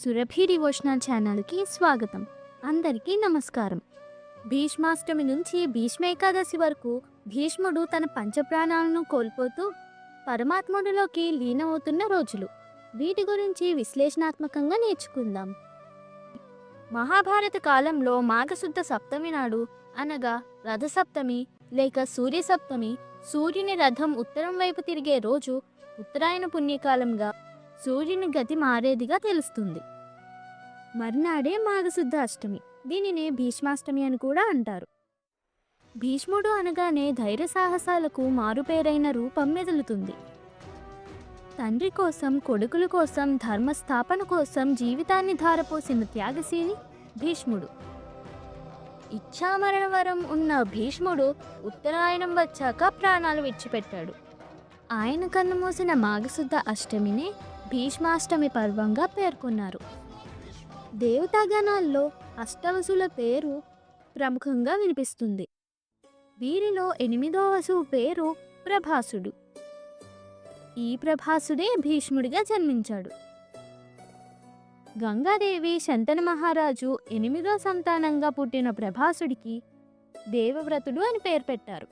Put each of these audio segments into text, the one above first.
Surabhi devotional ఛానల్కి స్వాగతం. అందరికీ నమస్కారం. భీష్మాష్టమి నుంచి భీష్మేకాదశి వరకు భీష్ముడు తన పంచప్రాణాలను కోల్పోతూ పరమాత్ముడిలోకి లీనమవుతున్న రోజులు. వీటి గురించి విశ్లేషణాత్మకంగా నేర్చుకుందాం. మహాభారత కాలంలో మాఘశుద్ధ సప్తమి నాడు, అనగా రథసప్తమి లేక సూర్యసప్తమి, సూర్యుని రథం ఉత్తరం వైపు తిరిగే రోజు ఉత్తరాయణ పుణ్యకాలంగా సూర్యుని గతి మారేదిగా తెలుస్తుంది. మర్నాడే మాఘశుద్ధ అష్టమి. దీనినే భీష్మాష్టమి అని కూడా అంటారు. భీష్ముడు అనగానే ధైర్య సాహసాలకు మారుపేరైన రూపం మెదులుతుంది. తండ్రి కోసం, కొడుకుల కోసం, ధర్మస్థాపన కోసం జీవితాన్ని ధారపోసిన త్యాగశీలి భీష్ముడు. ఇచ్ఛామరణ వరం ఉన్న భీష్ముడు ఉత్తరాయణం వచ్చాక ప్రాణాలు విడిచిపెట్టాడు. ఆయన కన్నుమూసిన మాఘశుద్ధ అష్టమిని భీష్మాష్టమి పర్వంగా పేర్కొన్నారు. దేవతాగణాల్లో అష్టవసుల పేరు ప్రముఖంగా వినిపిస్తుంది. వీరిలో 8వ వసువు పేరు ప్రభాసుడు. ఈ ప్రభాసుడే భీష్ముడిగా జన్మించాడు. గంగాదేవి శంతన మహారాజు 8వ సంతానంగా పుట్టిన ప్రభాసుడికి దేవవ్రతుడు అని పేరు పెట్టారు.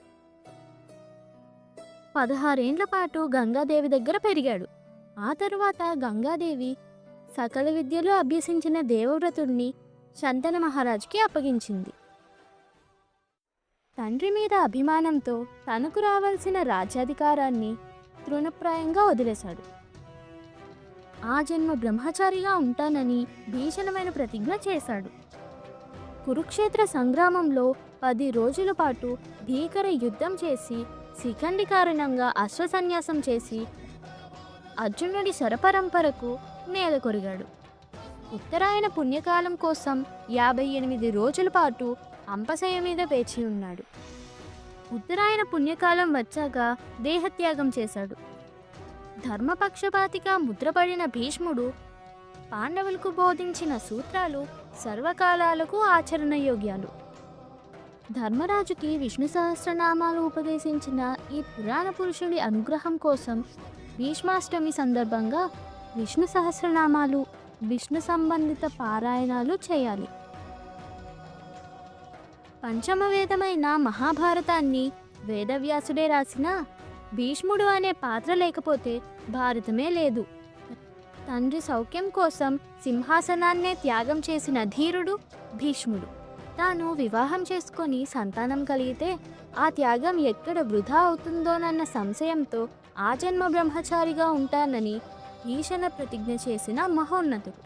16 ఏండ్ల పాటు గంగాదేవి దగ్గర పెరిగాడు. ఆ తరువాత గంగాదేవి సకల విద్యలు అభ్యసించిన దేవవ్రతుడిని శంతన మహారాజుకి అప్పగించింది. తండ్రి మీద అభిమానంతో తనకు రావాల్సిన రాజ్యాధికారాన్ని తృణప్రాయంగా వదిలేశాడు. ఆ జన్మ బ్రహ్మచారిగా ఉంటానని భీషణమైన ప్రతిజ్ఞ చేశాడు. కురుక్షేత్ర సంగ్రామంలో 10 రోజుల పాటు భీకర యుద్ధం చేసి శిఖండి కారణంగా అశ్వసన్యాసం చేసి అర్జునుడి శరపరంపరకు నేల కొరిగాడు. ఉత్తరాయణ పుణ్యకాలం కోసం 58 రోజుల పాటు అంపశయ్య మీద వేచి ఉన్నాడు. ఉత్తరాయణ పుణ్యకాలం వచ్చాక దేహత్యాగం చేశాడు. ధర్మపక్షపాతిగా ముద్రపడిన భీష్ముడు పాండవులకు బోధించిన సూత్రాలు సర్వకాలాలకు ఆచరణయోగ్యాలు. ధర్మరాజుకి విష్ణు సహస్రనామాలు ఉపదేశించిన ఈ పురాణ పురుషుడి అనుగ్రహం కోసం భీష్మాష్టమి సందర్భంగా విష్ణు సహస్రనామాలు, విష్ణు సంబంధిత పారాయణాలు చేయాలి. పంచమ వేదమైన మహాభారతాన్ని వేదవ్యాసుడే రాసిన భీష్ముడు అనే పాత్ర లేకపోతే భారతమే లేదు. తండ్రి సౌఖ్యం కోసం సింహాసనాన్నే త్యాగం చేసిన ధీరుడు భీష్ముడు. తాను వివాహం చేసుకొని సంతానం కలిగితే ఆ త్యాగం ఎక్కడ వృధా అవుతుందోనన్న సంశయంతో ఆ జన్మ బ్రహ్మచారిగా ఉంటానని భీషణ ప్రతిజ్ఞ చేసిన మహోన్నతుడు.